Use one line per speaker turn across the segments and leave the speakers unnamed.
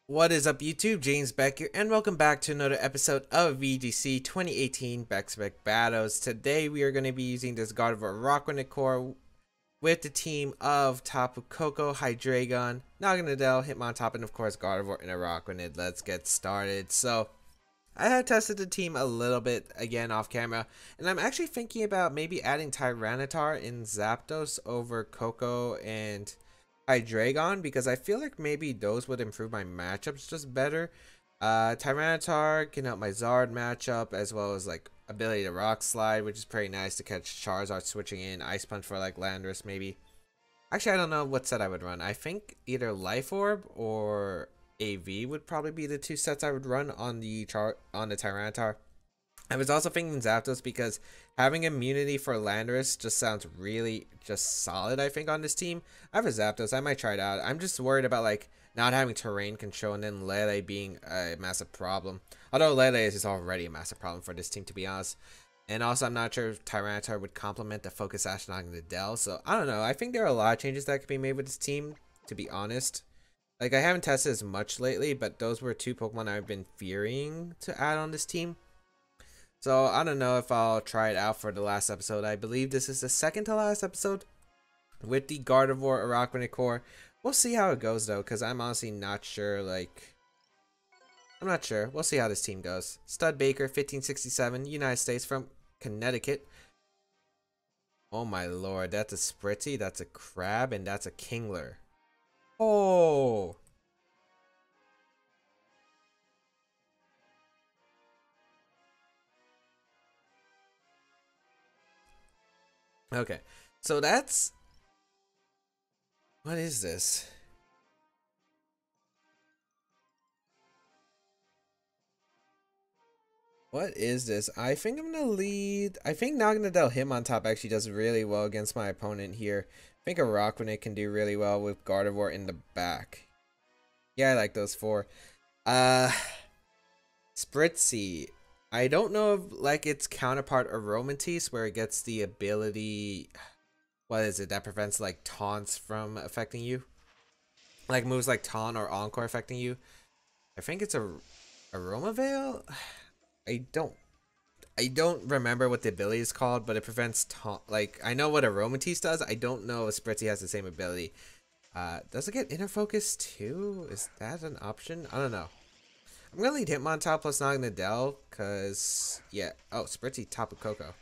What is up YouTube, James Baek here, and welcome back to another episode of VGC 2018 Baek Battles. Today we are going to be using this Gardevoir Araquanid core with the team of Tapu Koko, Hydreigon, Naganadel, Hitmontop, and of course Gardevoir and Araquanid. Let's get started. So, I have tested the team a little bit again off camera, and I'm actually thinking about maybe adding Tyranitar and Zapdos over Koko and Hydreigon because I feel like maybe those would improve my matchups just better. Tyranitar can help my Zard matchup as well as like ability to Rock Slide, which is pretty nice to catch Charizard switching in. Ice Punch for like Landorus maybe. Actually, I don't know what set I would run. I think either Life Orb or AV would probably be the two sets I would run on the Tyranitar. I was also thinking Zapdos because having immunity for Landorus just sounds really just solid, I think, on this team. I have a Zapdos. I might try it out. I'm just worried about like not having terrain control and then Lele being a massive problem. Although Lele is already a massive problem for this team, to be honest. And also, I'm not sure if Tyranitar would complement the Focus Sash Naganadel. So, I don't know. I think there are a lot of changes that could be made with this team, to be honest. Like, I haven't tested as much lately, but those were two Pokemon I've been fearing to add on this team. So, I don't know if I'll try it out for the last episode. I believe this is the second to last episode with the Gardevoir Araquanid core. We'll see how it goes, though, because I'm honestly not sure, like... I'm not sure. We'll see how this team goes. Stud Baker, 1567, United States, from Connecticut. Oh my lord, that's a Spritzy, that's a Crab, and that's a Kingler. Oh! Okay, so that's... What is this? What is this? I think I'm gonna lead. I think Naganadel Hitmontop actually does really well against my opponent here. I think Araquanid can do really well with Gardevoir in the back. Yeah, I like those four. Uh, Spritzy. I don't know if like its counterpart Aromatisse, where it gets the ability. What is it that prevents like taunts from affecting you? Like moves like taunt or encore affecting you. I think it's a Aromavale. I don't remember what the ability is called, but it prevents taunt. Like I know what Aromatisse does. I don't know if Spritzy has the same ability. Does it get inner focus too? Is that an option? I don't know. I'm gonna lead Hitmontop plus Naganadel, cause yeah. Oh, Spritzy Tapu Koko.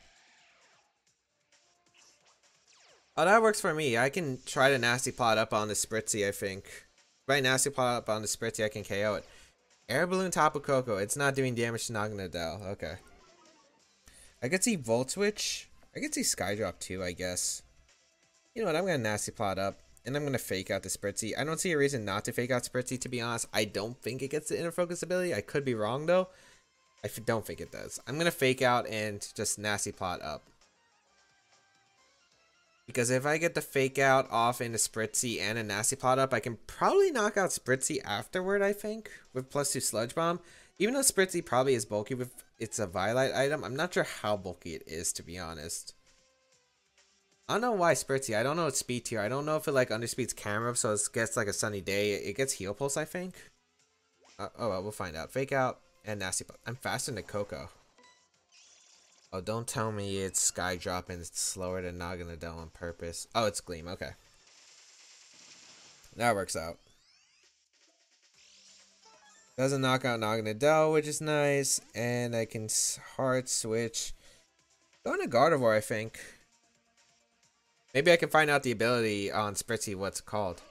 Oh, that works for me. I can try to nasty plot up on the Spritzy. I think. If I nasty plot up on the Spritzy, I can KO it. Air Balloon Tapu Koko. It's not doing damage to Naganadel. Okay. I could see Volt Switch. I could see Skydrop too, I guess. You know what? I'm gonna nasty plot up. And I'm gonna fake out the Spritzy. I don't see a reason not to fake out Spritzy, to be honest. I don't think it gets the inner focus ability. I could be wrong though. I don't think it does. I'm gonna fake out and just nasty plot up. Because if I get the fake out off into Spritzy and a nasty plot up, I can probably knock out Spritzy afterward, I think, with +2 Sludge Bomb. Even though Spritzy probably is bulky with it's a Violet item, I'm not sure how bulky it is, to be honest. I don't know why Spritzy. I don't know its speed tier. I don't know if it like underspeeds camera, so it gets like a sunny day. It gets heal pulse, I think. Oh well, we'll find out. Fake out and nasty. I'm faster than Coco. Oh, don't tell me it's Sky Drop and it's slower than Naganadel on purpose. Oh, it's Gleam. Okay, that works out. Doesn't knock out Naganadel, which is nice, and I can hard switch. Going to Gardevoir, I think. Maybe I can find out the ability on Spritzy, what's it called.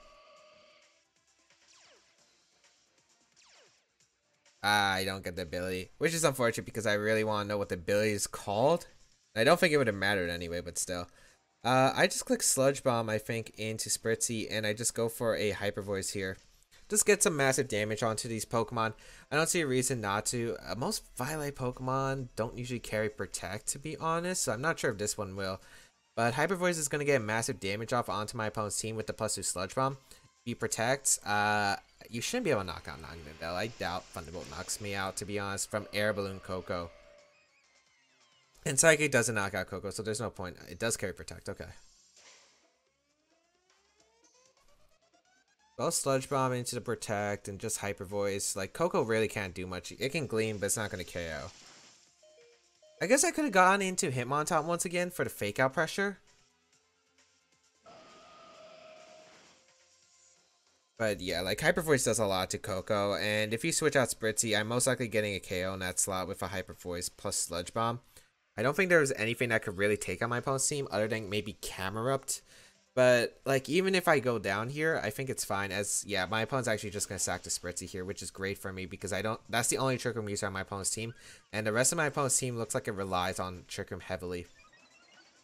I don't get the ability, which is unfortunate because I really want to know what the ability is called. I don't think it would have mattered anyway, but still. I just click Sludge Bomb, I think, into Spritzy, and I just go for a Hyper Voice here. Just get some massive damage onto these Pokemon. I don't see a reason not to. Most Violet Pokemon don't usually carry Protect, to be honest, so I'm not sure if this one will. But Hyper Voice is going to get massive damage off onto my opponent's team with the +2 Sludge Bomb. If you protect, you shouldn't be able to knock out Naganadel. I doubt Thunderbolt knocks me out, to be honest, from Air Balloon Koko. And Psychic doesn't knock out Koko, so there's no point. It does carry Protect, okay. Well, Sludge Bomb into the Protect and just Hyper Voice. Like, Coco really can't do much. It can Gleam, but it's not going to KO. I guess I could have gone into Hitmontop once again for the Fake Out pressure. But yeah, like, Hyper Voice does a lot to Coco. And if you switch out Spritzy, I'm most likely getting a KO in that slot with a Hyper Voice plus Sludge Bomb. I don't think there was anything that could really take on my opponent's team other than maybe Camerupt. But, like, even if I go down here, I think it's fine as, yeah, my opponent's actually just going to sack the Spritzy here, which is great for me because that's the only Trick Room user on my opponent's team. And the rest of my opponent's team looks like it relies on Trick Room heavily.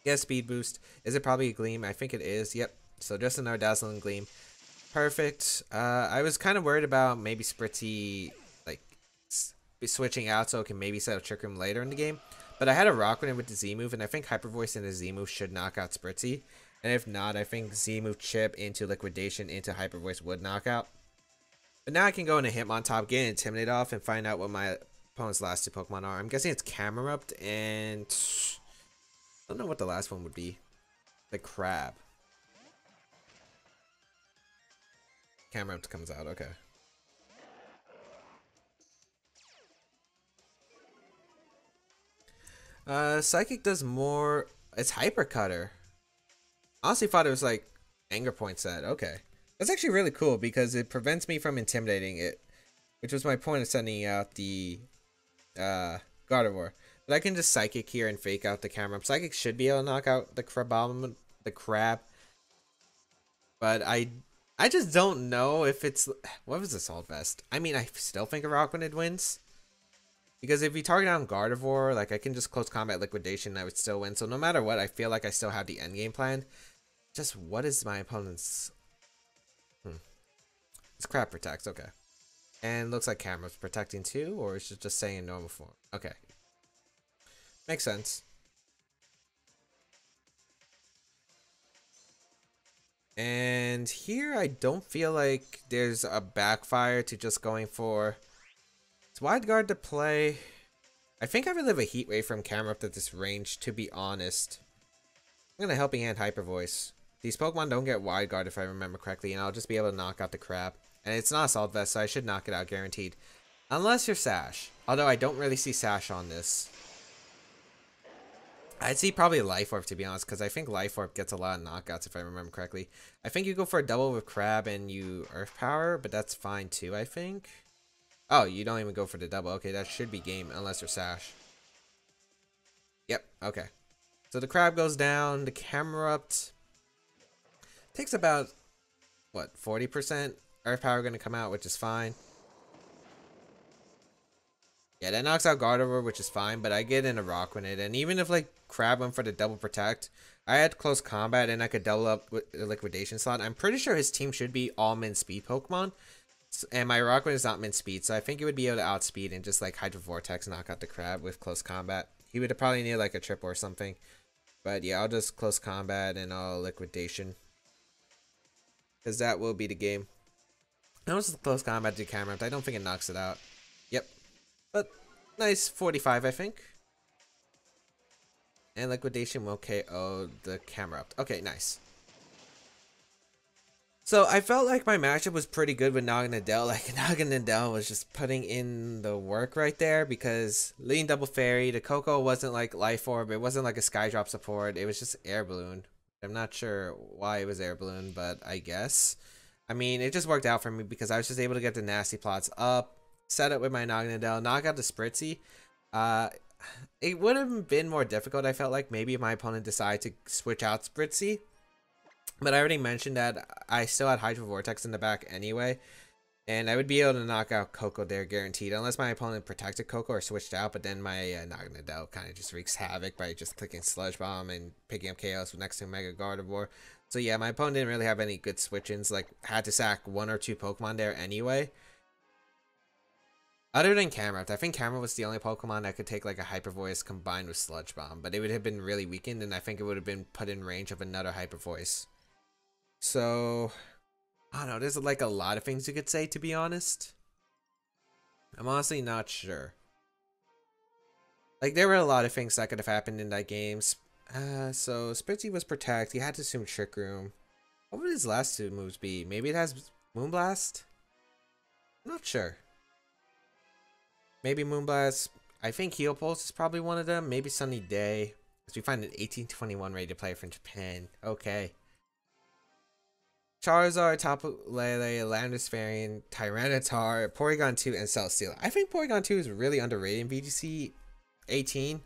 Yeah, Speed Boost. Is it probably a Gleam? I think it is. Yep. So just another Dazzling Gleam. Perfect. I was kind of worried about maybe Spritzy, like, switching out so it can maybe set up Trick Room later in the game. But I had a Araquanid with the Z move, and I think Hyper Voice and the Z move should knock out Spritzy. And if not, I think Z move Chip into Liquidation into Hyper Voice would knock out. But now I can go into Hitmontop, get Intimidate off, and find out what my opponent's last two Pokemon are. I'm guessing it's Camerupt, and I don't know what the last one would be. The Crab. Camerupt comes out, okay. Psychic does more. It's Hyper Cutter. Honestly thought it was like Anger Point set. Okay. That's actually really cool because it prevents me from intimidating it, which was my point of sending out the Gardevoir. But I can just Psychic here and fake out the camera. Psychic should be able to knock out the crab. But I just don't know if it's... What was Assault Vest? I mean, I still think Araquanid wins. Because if you target on Gardevoir, like, I can just close combat Liquidation and I would still win. So no matter what, I feel like I still have the endgame plan. Just what is my opponent's... It's Crab Protects, okay. And looks like Camera's protecting too, or is it just saying in normal form? Okay. Makes sense. And here I don't feel like there's a backfire to just going for... It's Wide Guard to play. I think I would live a Heat Wave from camera up at this range, to be honest. I'm gonna Helping Hand Hyper Voice. These Pokemon don't get Wide Guard if I remember correctly, and I'll just be able to knock out the crab. And it's not Assault Vest, so I should knock it out guaranteed. Unless you're Sash. Although I don't really see Sash on this. I'd see probably Life Orb, to be honest, because I think Life Orb gets a lot of knockouts if I remember correctly. I think you go for a double with Crab and you Earth Power, but that's fine too, I think. Oh, you don't even go for the double. Okay, that should be game, unless you're Sash. Yep, okay. So the Crab goes down, the Camerupt takes about, what, 40%? Earth Power going to come out, which is fine. Yeah, that knocks out Gardevoir, which is fine, but I get in a Araquanid, and even if, like, Crab went for the double protect, I had close combat, and I could double up with the Liquidation slot. I'm pretty sure his team should be all min speed Pokemon, and my Araquanid is not min speed, so I think he would be able to outspeed and just, like, Hydro Vortex knock out the Crab with close combat. He would probably need, like, a trip or something, but yeah, I'll just close combat and I'll Liquidation, because that will be the game. That was close combat to Camerupt. I don't think it knocks it out. Yep. But nice 45, I think. And Liquidation will KO the Camerupt. Okay, nice. So I felt like my matchup was pretty good with Naganadel. Like, Naganadel was just putting in the work right there because Lean Double Fairy, the Coco wasn't like Life Orb. It wasn't like a Skydrop support. It was just Air Balloon. I'm not sure why it was Air Balloon, but I guess. I mean, it just worked out for me because I was just able to get the nasty plots up, set up with my Naganadel, knock out the Spritzy. It would have been more difficult, I felt like, maybe if my opponent decided to switch out Spritzy. But I already mentioned that I still had Hydro Vortex in the back anyway. And I would be able to knock out Coco there guaranteed, unless my opponent protected Coco or switched out. But then my Naganadel kind of just wreaks havoc by just clicking Sludge Bomb and picking up KOs next to Mega Gardevoir. So yeah, my opponent didn't really have any good switch-ins, like had to sack 1 or 2 Pokemon there anyway. Other than Camerupt, I think Camerupt was the only Pokemon that could take like a Hyper Voice combined with Sludge Bomb, but it would have been really weakened, and I think it would have been put in range of another Hyper Voice. So, I don't know, there's like a lot of things you could say, to be honest. I'm honestly not sure. Like, there were a lot of things that could have happened in that game. So Spritzy was Protect. He had to assume Trick Room. What would his last 2 moves be? Maybe it has Moonblast? I'm not sure. Maybe Moonblast. I think Heal Pulse is probably one of them. Maybe Sunny Day. Because we find an 1821 ready to play from Japan. Okay. Charizard, Tapu Lele, Landorus, Tyranitar, Porygon 2, and Celesteela. I think Porygon 2 is really underrated in VGC 18.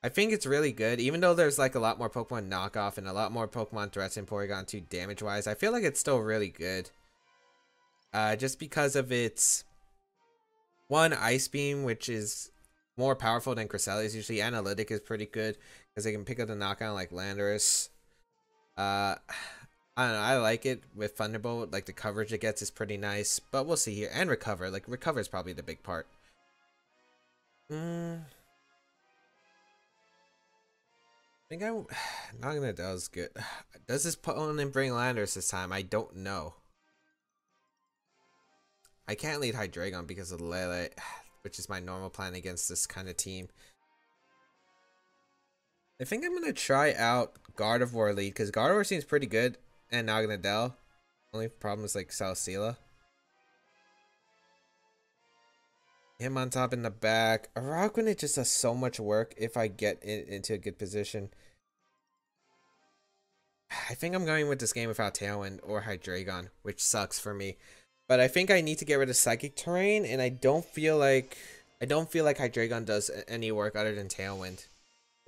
I think it's really good, even though there's like a lot more Pokemon knockoff and a lot more Pokemon threats in Porygon 2 damage-wise. I feel like it's still really good. Just because of its one Ice Beam, which is more powerful than Cresselis. Usually Analytic is pretty good because they can pick up the knockout like Landorus. I don't know, I like it with Thunderbolt. Like the coverage it gets is pretty nice, but we'll see here. And Recover, like Recover is probably the big part. I think Naganadel is good. Does this opponent bring Landorus this time? I don't know. I can't lead Hydreigon because of Lele, which is my normal plan against this kind of team. I think I'm gonna try out Gardevoir lead because Gardevoir seems pretty good, and Naganadel. Only problem is like Celesteela. Him on top in the back. Araquanid just does so much work if I get into a good position. I think I'm going with this game without Tailwind or Hydreigon, which sucks for me. But I think I need to get rid of Psychic Terrain, and I don't feel like Hydreigon does any work other than Tailwind.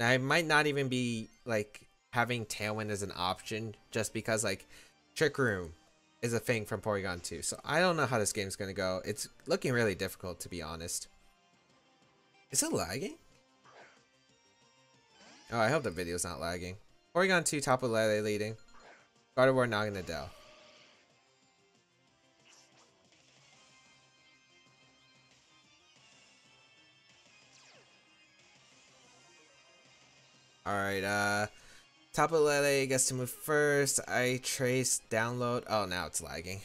Now I might not even be like having Tailwind as an option just because like Trick Room is a thing from Porygon 2. So I don't know how this game's gonna go. It's looking really difficult, to be honest. Is it lagging? Oh, I hope the video's not lagging. Porygon 2, Tapu Lele leading. Gardevoir, Naganadel. Alright, Tapu Lele gets to move first. I trace, download. Oh, now it's lagging.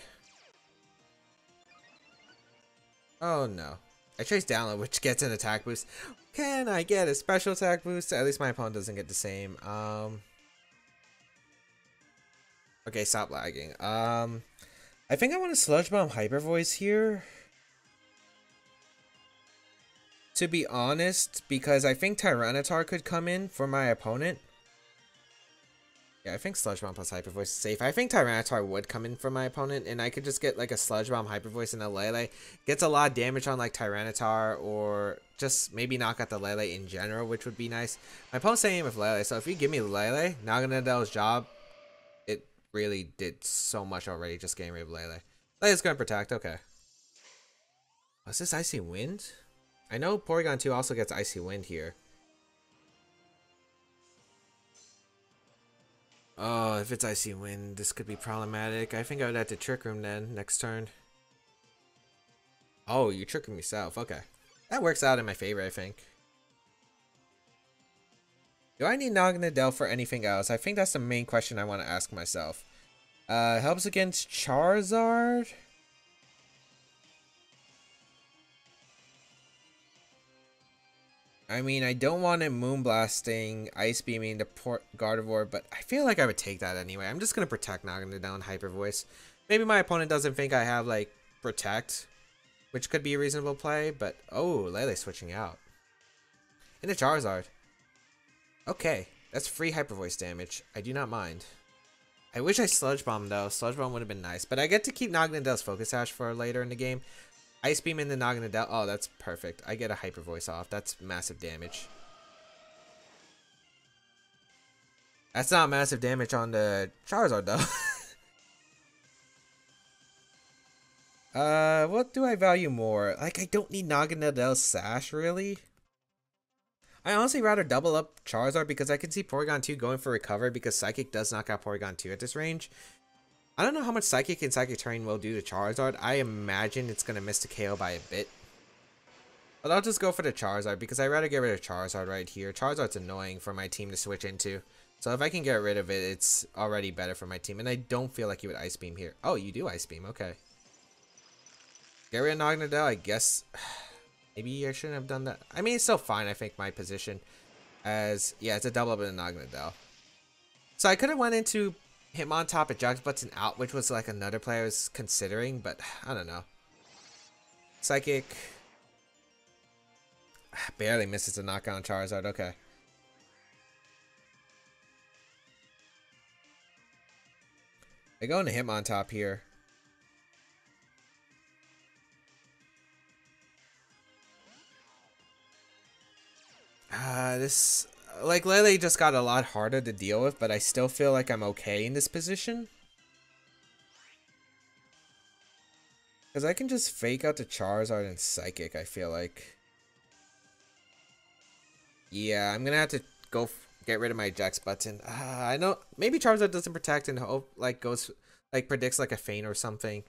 Oh no. I trace download, which gets an attack boost. Can I get a special attack boost? At least my opponent doesn't get the same. Okay, stop lagging. I think I want to Sludge Bomb Hyper Voice here. To be honest, because I think Tyranitar could come in for my opponent. Yeah, I think Sludge Bomb plus Hyper Voice is safe. I think Tyranitar would come in for my opponent, and I could just get like a Sludge Bomb Hyper Voice and a Lele. Gets a lot of damage on like Tyranitar, or just maybe knock out the Lele in general, which would be nice. My opponent's saying with Lele, so if you give me Lele, Naganadel's job, it really did so much already just getting rid of Lele. Lele's gonna protect, okay. Was this Icy Wind? I know Porygon 2 also gets Icy Wind here. Oh, if it's Icy Wind, this could be problematic. I think I would have to Trick Room then, next turn. Oh, you're tricking me south. Okay. That works out in my favor, I think. Do I need Naganadel for anything else? I think that's the main question I want to ask myself. Helps against Charizard? I mean, I don't want it Moonblasting, Ice Beaming the Gardevoir, but I feel like I would take that anyway. I'm just going to protect Naganadel and Hyper Voice. Maybe my opponent doesn't think I have, like, Protect, which could be a reasonable play, but... Oh, Lele switching out. And a Charizard. Okay, that's free Hyper Voice damage. I do not mind. I wish I Sludge Bomb, though. Sludge Bomb would have been nice, but I get to keep Naganadel's Focus Sash for later in the game. Ice Beam in the Naganadel. Oh, that's perfect. I get a Hyper Voice off. That's massive damage. That's not massive damage on the Charizard, though. What do I value more? Like, I don't need Naganadel's Sash, really. I honestly rather double up Charizard because I can see Porygon 2 going for Recover because Psychic does knock out Porygon 2 at this range. I don't know how much Psychic and Psychic Terrain will do to Charizard. I imagine it's going to miss the KO by a bit. But I'll just go for the Charizard because I'd rather get rid of Charizard right here. Charizard's annoying for my team to switch into. So if I can get rid of it, it's already better for my team. And I don't feel like you would Ice Beam here. Oh, you do Ice Beam. Okay. Get rid of Naganadel, I guess. Maybe I shouldn't have done that. I mean, it's still fine, I think, my position. As, yeah, it's a double up in Naganadel. So I could have went into Hitmontop eject button out, which was like another player I was considering, but I don't know. Psychic barely misses the knockout on Charizard. Okay. They go into Hitmontop here. This, like, lately just got a lot harder to deal with, but I still feel like I'm okay in this position. Because I can just fake out the Charizard and Psychic, I feel like. Yeah, I'm gonna have to go get rid of my ejects button. I know, maybe Charizard doesn't protect and hope, like, goes, like, predicts, like, a feint or something.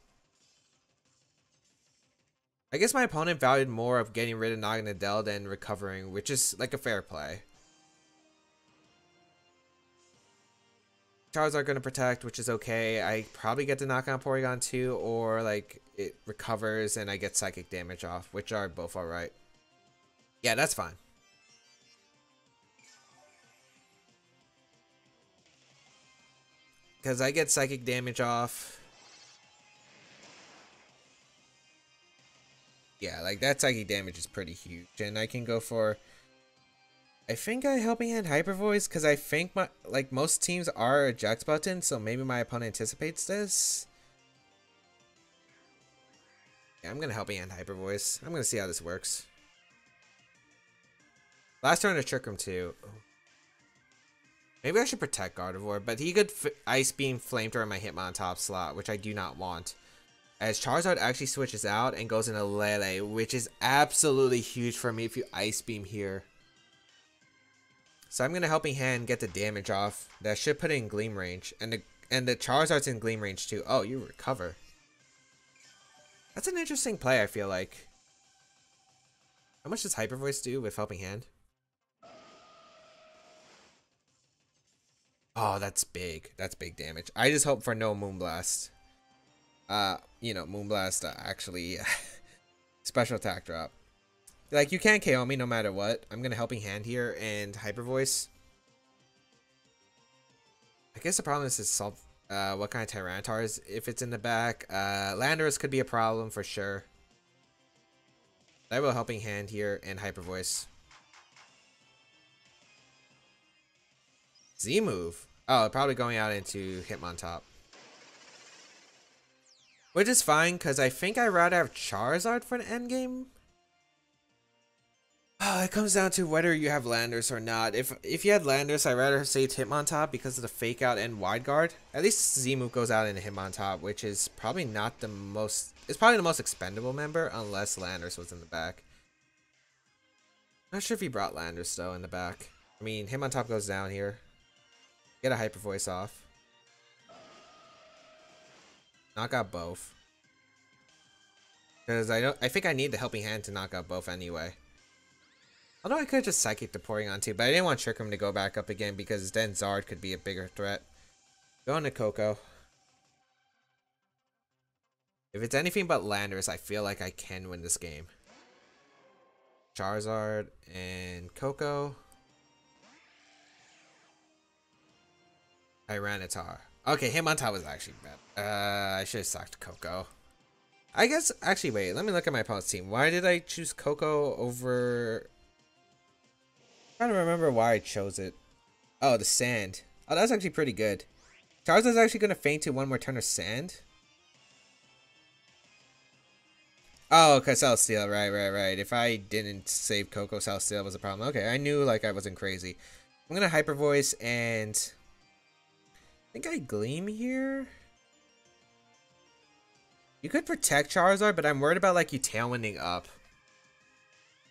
I guess my opponent valued more of getting rid of Naganadel than recovering, which is, like, a fair play. Charizard gonna protect, which is okay. I probably get to knock out Porygon too, or like it recovers and I get psychic damage off, which are both alright. Yeah, that's fine. Because I get psychic damage off. Yeah, like that psychic damage is pretty huge. And I can go for, I think I Helping Hand Hyper Voice, because I think my, like, most teams are eject button, so maybe my opponent anticipates this. Yeah, I'm gonna Helping Hand Hyper Voice. I'm gonna see how this works. Last turn to Trick Room too. Maybe I should protect Gardevoir, but he could Ice Beam Flamethrower in my Hitmontop slot, which I do not want. As Charizard actually switches out and goes into Lele, which is absolutely huge for me if you Ice Beam here. So I'm gonna Helping Hand get the damage off. That should put it in Gleam range, and the Charizard's in Gleam range too. Oh, you recover. That's an interesting play. I feel like. How much does Hyper Voice do with Helping Hand? Oh, that's big. That's big damage. I just hope for no Moonblast. You know, Moonblast actually special attack drop. Like, you can't KO me no matter what. I'm gonna Helping Hand here and Hyper Voice. I guess the problem is what kind of Tyranitar if it's in the back. Landorus could be a problem for sure. I will Helping Hand here and Hyper Voice. Z move. Oh, probably going out into Hitmontop. Which is fine, because I think I'd rather have Charizard for an endgame. Oh, it comes down to whether you have Landorus or not. If you had Landorus, I'd rather say Hitmontop because of the fake out and wide guard. At least Z-move goes out into Hitmontop, which is probably not the most... It's probably the most expendable member, unless Landorus was in the back. Not sure if he brought Landorus, though, in the back. I mean, Hitmontop goes down here. Get a Hyper Voice off. Knock out both. Because I think I need the Helping Hand to knock out both anyway. Although I could just Psychic the Porygon too, but I didn't want Trick Room to go back up again because then Zard could be a bigger threat. Going to Coco. If it's anything but Landorus, I feel like I can win this game. Charizard and Coco. Tyranitar. Okay, Hitmontop was actually bad. I should have sucked Coco. I guess, actually, wait, let me look at my opponent's team. Why did I choose Coco over... I'm trying to remember why I chose it. Oh, the sand. Oh, that's actually pretty good. Charizard's actually going to feint to one more turn of sand. Oh, okay, Celesteal. Right. If I didn't save Coco, Celesteal was a problem. Okay, I knew, like, I wasn't crazy. I'm going to Hyper Voice and... I think I Gleam here. You could protect Charizard, but I'm worried about, like, you Tailwinding up.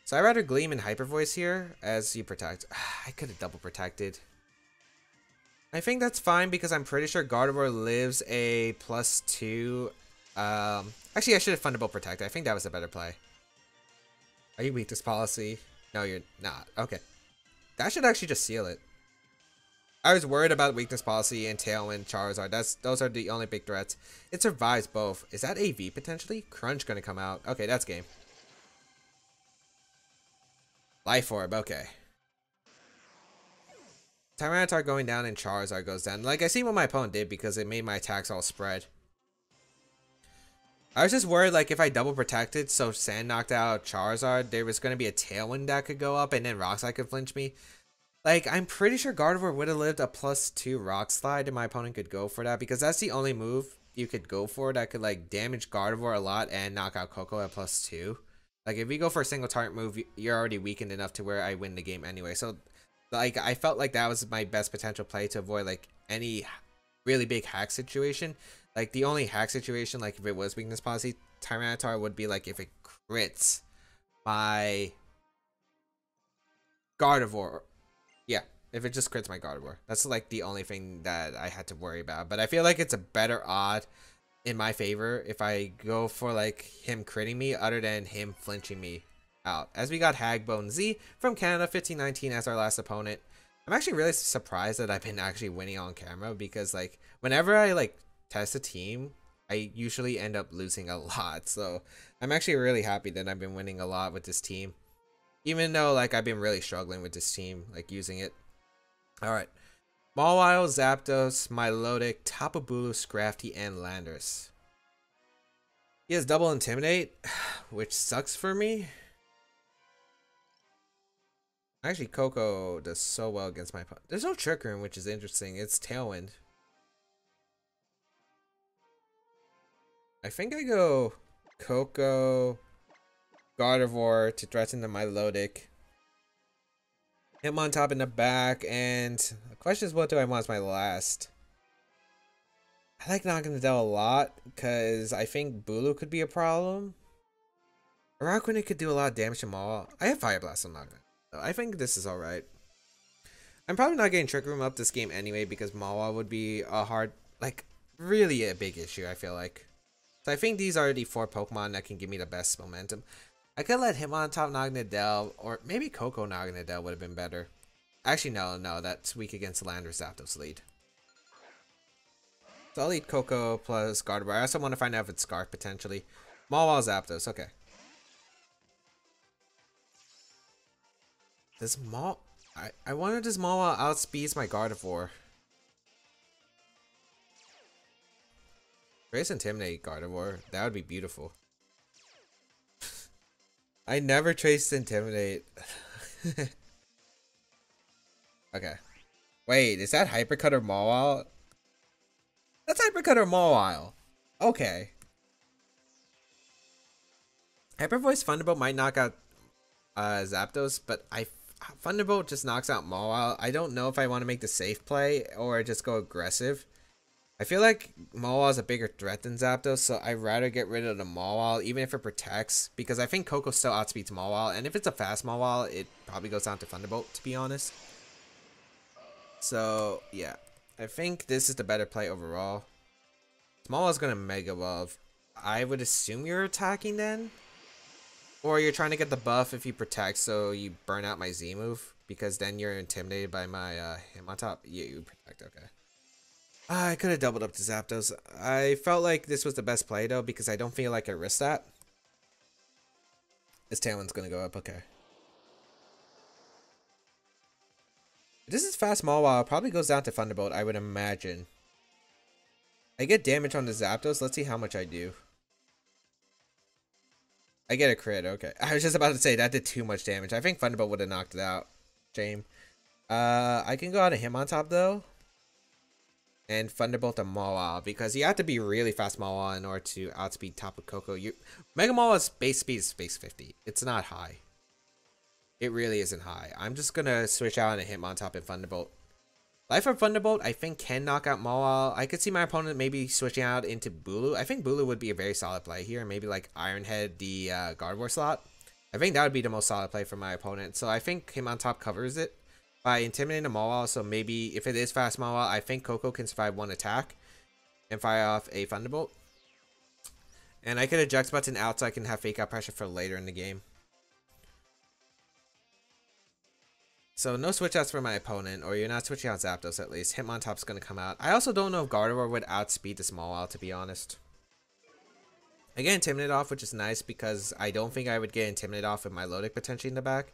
So I'd rather Gleam and Hyper Voice here as you protect. I could have double protected. I think that's fine because I'm pretty sure Gardevoir lives a +2. Actually, I should have Thunderbolt Protect. I think that was a better play. Are you Weakness Policy? No, you're not. Okay. That should actually just seal it. I was worried about Weakness Policy and Tailwind Charizard. Those are the only big threats. It survives both. Is that AV potentially? Crunch gonna come out. Okay, that's game. Life Orb, okay. Tyranitar going down and Charizard goes down. Like, I see what my opponent did because it made my attacks all spread. I was just worried, like, if I double protected, so Sand knocked out Charizard, there was going to be a Tailwind that could go up, and then Rock Slide could flinch me. Like, I'm pretty sure Gardevoir would have lived a +2 Rock Slide, and my opponent could go for that, because that's the only move you could go for that could, like, damage Gardevoir a lot and knock out Coco at +2. Like, if you go for a single target move, you're already weakened enough to where I win the game anyway. So, like, I felt like that was my best potential play to avoid, like, any really big hack situation. Like, the only hack situation, like, if it was weakness policy, Tyranitar would be, like, if it crits my Gardevoir. Yeah, if it just crits my Gardevoir. That's, like, the only thing that I had to worry about. But I feel like it's a better odd in my favor if I go for, like, him critting me other than him flinching me out. As we got Hagbone Z from Canada, 1519 as our last opponent. I'm actually really surprised that I've been actually winning on camera because, like, whenever I, like, test a team, I usually end up losing a lot. So I'm actually really happy that I've been winning a lot with this team, even though, like, I've been really struggling with this team, like, using it. All right, Mawile, Zapdos, Milotic, Tapu Bulu, Scrafty, and Landorus. He has double Intimidate, which sucks for me. Actually, Coco does so well against my opponent. There's no Trick Room, which is interesting. It's Tailwind. I think I go Coco, Gardevoir to threaten the Milotic. Hitmontop in the back, and the question is, what do I want as my last? I like Naganadel a lot because I think Bulu could be a problem. Araquanid could do a lot of damage to Mawile. I have Fire Blast on Naganadel. I think this is alright. I'm probably not getting Trick Room up this game anyway because Mawile would be a hard, like, really a big issue, I feel like. So I think these are the 4 Pokemon that can give me the best momentum. I could let Hitmontop Naganadel, or maybe Coco Naganadel would have been better. Actually, no, that's weak against Landorus Zapdos lead. So I'll lead Coco plus Gardevoir. I also want to find out if it's Scarf potentially. Mawile Zapdos, okay. Does I wonder, does Mawile outspeeds my Gardevoir? Trace Intimidate Gardevoir. That would be beautiful. I never traced Intimidate. Okay. Wait, is that Hypercut or Mawile? That's Hypercut or Mawile. Okay. Hyper Voice Thunderbolt might knock out Zapdos, but Thunderbolt just knocks out Mawile. I don't know if I want to make the safe play or just go aggressive. I feel like Mawile is a bigger threat than Zapdos, so I'd rather get rid of the Mawile, even if it protects, because I think Coco still outspeeds Mawile, and if it's a fast Mawile, it probably goes down to Thunderbolt, to be honest. So, yeah. I think this is the better play overall. Mawile's gonna Mega Evolve. I would assume you're attacking then? Or you're trying to get the buff if you protect, so you burn out my Z move, because then you're intimidated by my Hitmontop. Yeah, you protect, okay. I could have doubled up to Zapdos. I felt like this was the best play though because I don't feel like I risked that. This Tailwind's gonna go up, okay. This is fast Mawile. Probably goes down to Thunderbolt, I would imagine. I get damage on the Zapdos. Let's see how much I do. I get a crit, okay. I was just about to say that did too much damage. I think Thunderbolt would have knocked it out. Shame. I can go out of Hitmontop though. And Thunderbolt a Mawile because you have to be really fast Mawile in order to outspeed Tapu Koko. Mega Mawile's base speed is base 50. It's not high. It really isn't high. I'm just gonna switch out on a Hitmontop and Thunderbolt. Life of Thunderbolt I think can knock out Mawile. I could see my opponent maybe switching out into Bulu. I think Bulu would be a very solid play here. Maybe like Iron Head the Gardevoir slot. I think that would be the most solid play for my opponent. So I think Hitmontop covers it by intimidating a Mawile, so maybe if it is fast Mawile, I think Coco can survive one attack and fire off a Thunderbolt. And I could eject button out so I can have fake out pressure for later in the game. So no switch outs for my opponent, or you're not switching out Zapdos at least. Hitmontop's going to come out. I also don't know if Gardevoir would outspeed the Mawile, to be honest. I get Intimidate off, which is nice because I don't think I would get Intimidate off with my Milotic potentially in the back.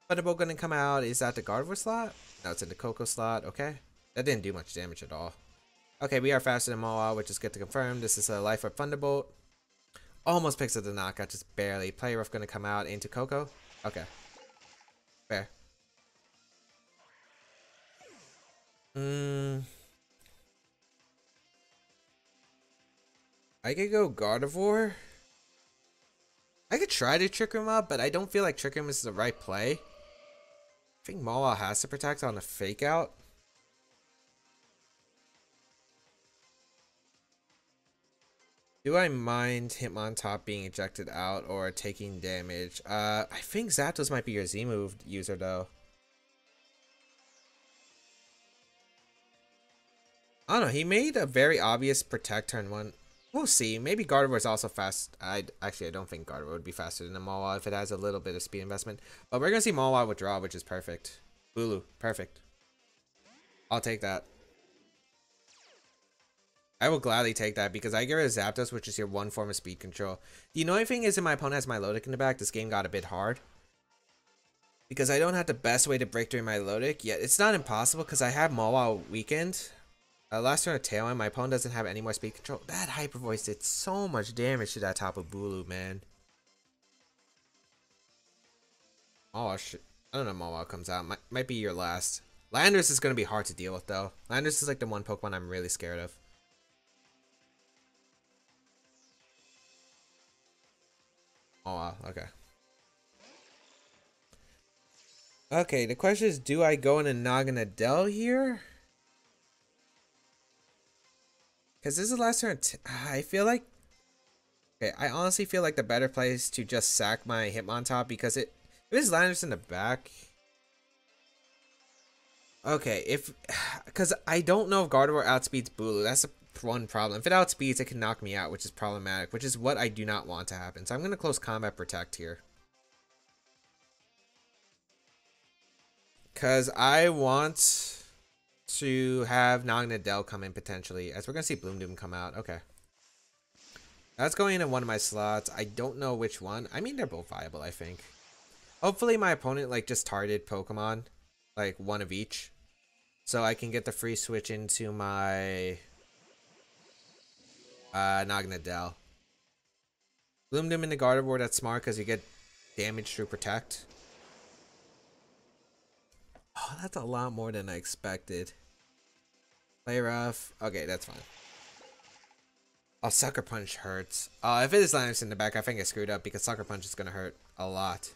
Thunderbolt gonna come out. Is that the Gardevoir slot? No, it's in the Coco slot. Okay. That didn't do much damage at all. Okay, we are faster than Moa, which is good to confirm. This is a Life Orb Thunderbolt. Almost picks up the knockout, just barely. Play Rough gonna come out into Coco. Okay. Fair. I could go Gardevoir. I could try to Trick Room up, but I don't feel like Trick Room is the right play. I think Mawa has to protect on the Fake Out. Do I mind Hitmontop being ejected out or taking damage? I think Zapdos might be your Z move user though. I don't know. He made a very obvious protect turn one. We'll see. Maybe Gardevoir is also fast. I don't think Gardevoir would be faster than a Mawa if it has a little bit of speed investment. But we're gonna see Mawa withdraw, which is perfect. Bulu, perfect. I'll take that. I will gladly take that because I get rid of Zapdos, which is your one form of speed control. The annoying thing is, if my opponent has Milotic in the back, this game got a bit hard. Because I don't have the best way to break through Milotic, yet it's not impossible because I have Mawa weakened. Last turn of Tail End, my opponent doesn't have any more speed control. That Hyper Voice did so much damage to that top of Bulu, man. Oh shit. I don't know if Mawa comes out. Might be your last. Landorus is going to be hard to deal with, though. Landorus is like the one Pokemon I'm really scared of. Oh wow, okay. Okay, the question is, do I go into Naganadel here? Because this is the last turn. I feel like... Okay, I honestly feel like the better play is to just sack my Hitmontop because if it's Landorus in the back... Okay, because I don't know if Gardevoir outspeeds Bulu. That's the one problem. If it outspeeds, it can knock me out, which is problematic, which is what I do not want to happen. So I'm going to close combat protect here. Because I want to have Naganadel come in potentially, as we're going to see Bloom Doom come out. Okay. That's going into one of my slots. I don't know which one. I mean, they're both viable, I think. Hopefully my opponent like just targeted Pokemon, like one of each. So I can get the free switch into my Naganadel. Bloom Doom in the Gardevoir, that's smart because you get damage through Protect. Oh, that's a lot more than I expected. Play rough. Okay, that's fine. Oh, Sucker Punch hurts. If it is Landorus in the back, I think I screwed up because Sucker Punch is going to hurt a lot.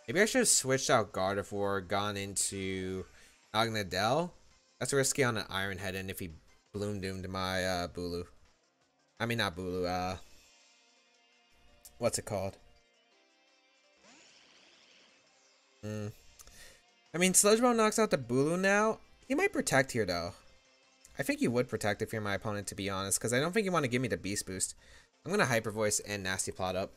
Maybe I should have switched out Gardevoir, gone into Naganadel. That's risky on an Iron Head, and if he Bloom Doomed my Bulu. I mean, not Bulu. What's it called? I mean, Sludge Bomb knocks out the Bulu now. He might protect here, though. I think you would protect if you're my opponent, to be honest, because I don't think you want to give me the Beast Boost. I'm going to Hyper Voice and Nasty Plot up.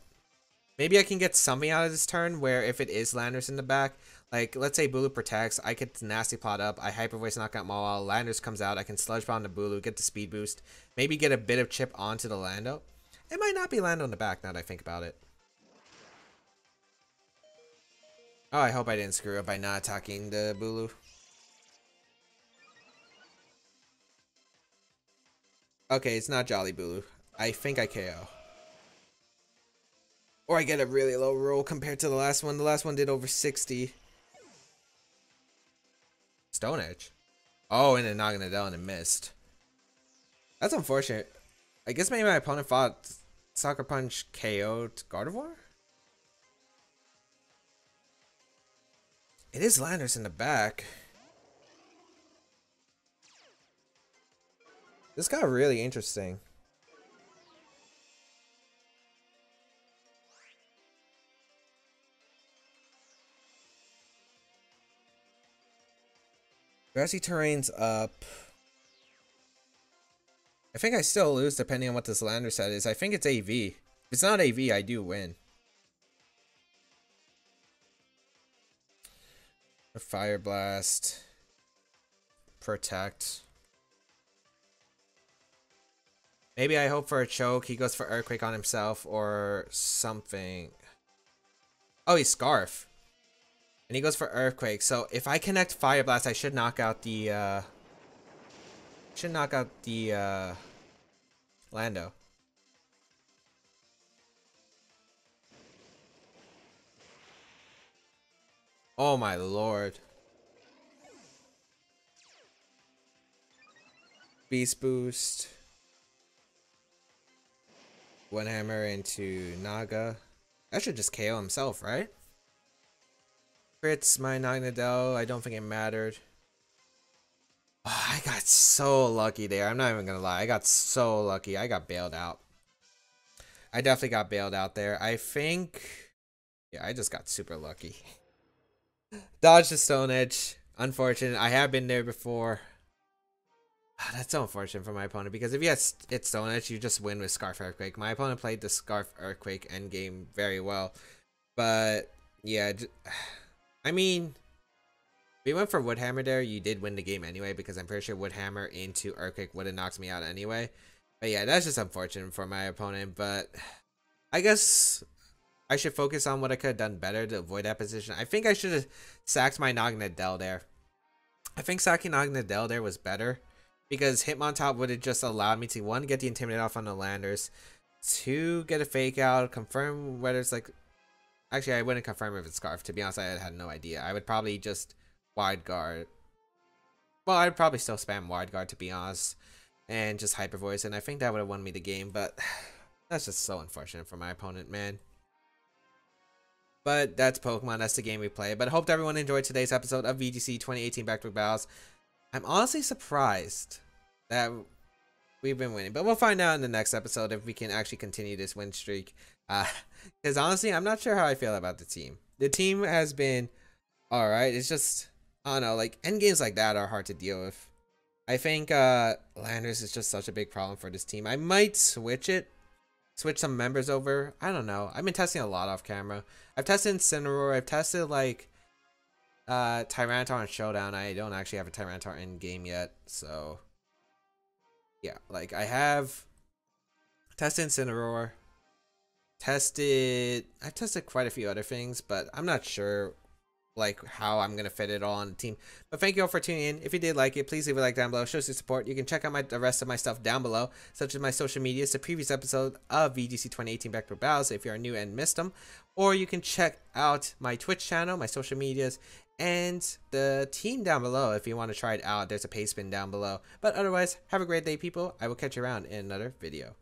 Maybe I can get something out of this turn where if it is Landorus in the back, like, let's say Bulu protects, I get Nasty Plot up, I Hyper Voice knock out Mawa, Landorus comes out, I can Sludge Bomb the Bulu, get the Speed Boost, maybe get a bit of chip onto the Lando. It might not be Lando in the back now that I think about it. Oh, I hope I didn't screw up by not attacking the Bulu. Okay, it's not Jolly Bulu. I think I KO. Or I get a really low roll compared to the last one. The last one did over 60. Stone Edge. Oh, and a Naganadel and it missed. That's unfortunate. I guess maybe my opponent fought Sucker Punch KO'd Gardevoir? It is Landorus in the back. This got really interesting. Grassy terrain's up. I think I still lose depending on what this Landorus set is. I think it's AV. If it's not AV, I do win. A Fire Blast. Protect. Maybe I hope for a choke. He goes for Earthquake on himself or something. Oh, he's Scarf. And he goes for Earthquake. So if I connect Fire Blast, I should knock out the Lando. Oh my lord. Beast Boost. One hammer into Naga. That should just KO himself, right? Crits my Naganadel. I don't think it mattered. Oh, I got so lucky there. I'm not even gonna lie. I got so lucky. I got bailed out. I definitely got bailed out there. I think... Yeah, I just got super lucky. Dodge the Stone Edge. Unfortunate. I have been there before. That's so unfortunate for my opponent, because if you had Stone Edge, you just win with Scarf Earthquake. My opponent played the Scarf Earthquake endgame very well. But, yeah. I mean, if you went for Wood Hammer there, you did win the game anyway, because I'm pretty sure Wood Hammer into Earthquake would have knocked me out anyway. But yeah, that's just unfortunate for my opponent. But I guess I should focus on what I could have done better to avoid that position. I think I should have sacked my Naganadel there. I think sacking Naganadel there was better, because Hitmontop would have just allowed me to, one, get the Intimidate off on the landers, two, get a fake out, confirm whether it's like... Actually, I wouldn't confirm if it's Scarf. To be honest, I had no idea. I would probably just Wide Guard. Well, I'd probably still spam Wide Guard, to be honest, and just Hyper Voice, and I think that would have won me the game, but that's just so unfortunate for my opponent, man. But that's Pokemon. That's the game we play. But I hope everyone enjoyed today's episode of VGC 2018 Back-to-Back Battles. I'm honestly surprised that we've been winning, but we'll find out in the next episode if we can actually continue this win streak. Because honestly, I'm not sure how I feel about the team. The team has been alright. It's just, I don't know, like, end games like that are hard to deal with. I think Landers is just such a big problem for this team. I might switch some members over. I don't know. I've been testing a lot off camera. I've tested Incineroar. I've tested, like, Tyranitar and Showdown. I don't actually have a Tyranitar in game yet, so yeah, like, I have tested Incineroar. I've tested quite a few other things, but I'm not sure like how I'm gonna fit it all on the team. But thank you all for tuning in. If you did like it, please leave a like down below. Show us your support. You can check out the rest of my stuff down below, such as my social medias, the previous episode of VGC 2018 Back-to-Back Battles if you are new and missed them, or you can check out my Twitch channel, my social medias, and the team down below if you want to try it out. There's a pay spin down below. But otherwise, have a great day, people. I will catch you around in another video.